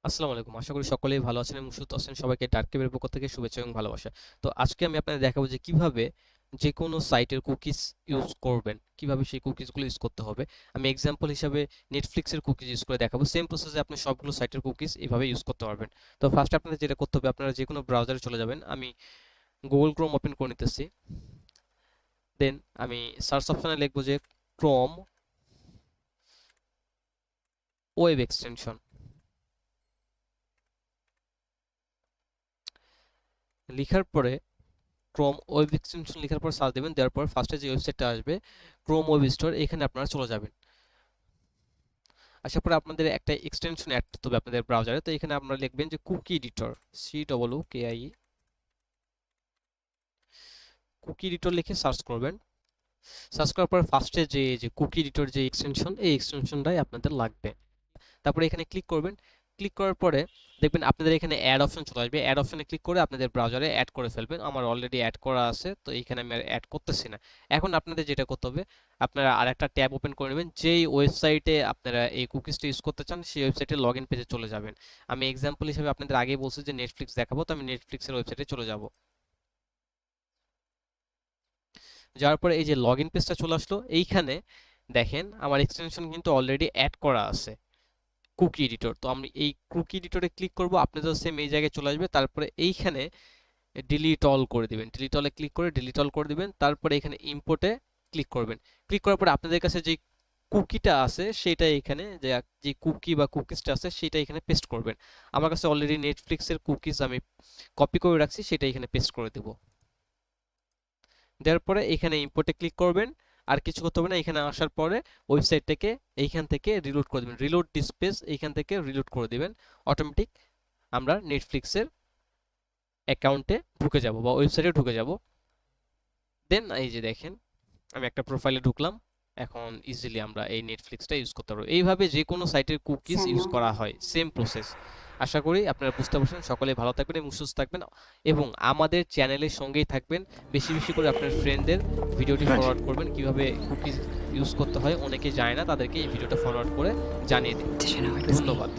আসসালামু আলাইকুম। আশা করি সকলেই ভালো আছেন এবং সুস্থ আছেন। সবাইকে ডার্ক টেবের পক্ষ থেকে শুভেচ্ছা এবং ভালোবাসা। তো আজকে আমি আপনাদের দেখাবো যে কিভাবে যেকোনো সাইটের কুকিজ ইউজ করবেন। কিভাবে সেই কুকিজগুলো ইউজ করতে হবে। আমি এক্সাম্পল হিসাবে Netflix এর কুকিজ ইউজ করে দেখাবো। সেম প্রসেসে আপনি সবগুলো সাইটের কুকিজ এভাবে ইউজ করতে পারবেন। তো ফার্স্ট আপনাদের যেটা করতে হবে, আপনারা যেকোনো ব্রাউজারে চলে যাবেন। আমি Google Chrome ওপেন করে নিতেছি। দেন আমি সার্চ অপশনে লিখব যে Chrome ওয়েব এক্সটেনশন। লিখার পরে ক্রোম ওয়েব এক্সটেনশন লেখার পর সার্চ দেবেন, দেওয়ার পর ফার্স্টে যে ওয়েবসাইটটা আসবে ক্রোম ওয়েব স্টোর, এখানে আপনারা চলে যাবেন। আসার পরে আপনাদের একটা এক্সটেনশন অ্যাড করতে হবে আপনাদের ব্রাউজারে। তো এখানে আপনারা লিখবেন যে cookie editor, COOKIE, cookie editor লিখে সার্চ করবেন। সার্চ করার পর ফার্স্টে যে কুকি এডিটর যে এক্সটেনশন, এই এক্সটেনশনটাই আপনাদের লাগবে। তারপরে এখানে ক্লিক করবেন। ক্লিক করার পরে দেখবেন আপনাদের এখানে অ্যাড অপশন চলে আসবে। অ্যাড অপশনে ক্লিক করে আপনাদের ব্রাউজারে অ্যাড করে ফেলবেন। আমার অলরেডি অ্যাড করা আছে, তো এখানে আমি আর অ্যাড করতেছি না। এখন আপনাদের যেটা করতে হবে, আপনারা আরেকটা ট্যাব ওপেন করে নেবেন। যেই ওয়েবসাইটে আপনারা এই কুকিজটা ইউজ করতে চান সেই ওয়েবসাইটে লগইন পেজে চলে যাবেন। আমি এক্সাম্পল হিসেবে আপনাদের আগেই বলছি যে নেটফ্লিক্স দেখাবো, তো আমি নেটফ্লিক্সের ওয়েবসাইটে চলে যাব। যাওয়ার পরে এই যে লগইন পেজটা চলে আসলো, এইখানে দেখেন আমার এক্সটেনশন কিন্তু অলরেডি অ্যাড করা আছে, কুকি এডিটর। তো আমি এই কুকি এডিটরে ক্লিক করব, আপনাদের সেম এই জায়গায় চলে আসবে। তারপরে এইখানে ডিলিট অল করে দিবেন, ডিলিট অলে ক্লিক করে ডিলিট অল করে দিবেন। তারপরে এখানে ইম্পোর্টে ক্লিক করবেন। ক্লিক করার পরে আপনাদের কাছে যে কুকিটা আছে সেটা এখানে, যে কুকি বা কুকিজটা আছে সেটা এখানে পেস্ট করবেন। আমার কাছে অলরেডি নেটফ্লিক্সের কুকিজ আমি কপি করে রাখছি, সেটা এখানে পেস্ট করে দেব। দেওয়ার পরে এখানে ইম্পোর্টে ক্লিক করবেন। আর কিছু করতে হবে না। এখানে আসার পরে ওয়েবসাইট থেকে এইখান থেকে রিলোড করে দেবেন, রিলোড ডিসপ্লেস এইখান থেকে রিলোড করে দিবেন। অটোমেটিক আমরা নেটফ্লিক্সের অ্যাকাউন্টে ঢুকে যাব বা ওয়েবসাইটে ঢুকে যাব। দেন এই যে দেখেন আমি একটা প্রোফাইলে ঢুকলাম। এখন ইজিলি আমরা এই নেটফ্লিক্সটা ইউজ করতে পারবো। এইভাবে যে কোনো সাইটের কুকিজ ইউজ করা হয়, সেম প্রসেস। আশা করি আপনারা বুঝতে পারছেন। সকলে ভালো থাকবেন এবং সুস্থ থাকবেন এবং আমাদের চ্যানেলের সঙ্গেই থাকবেন। বেশি বেশি করে আপনার ফ্রেন্ডদের ভিডিওটি Right. ফরওয়ার্ড করবেন, kiভাবে কুকিজ ইউজ করতে হয় অনেকেই জানে না, তাদেরকে এই ভিডিওটা ফরওয়ার্ড করে জানিয়ে দিন। Did you know it was me? ধন্যবাদ।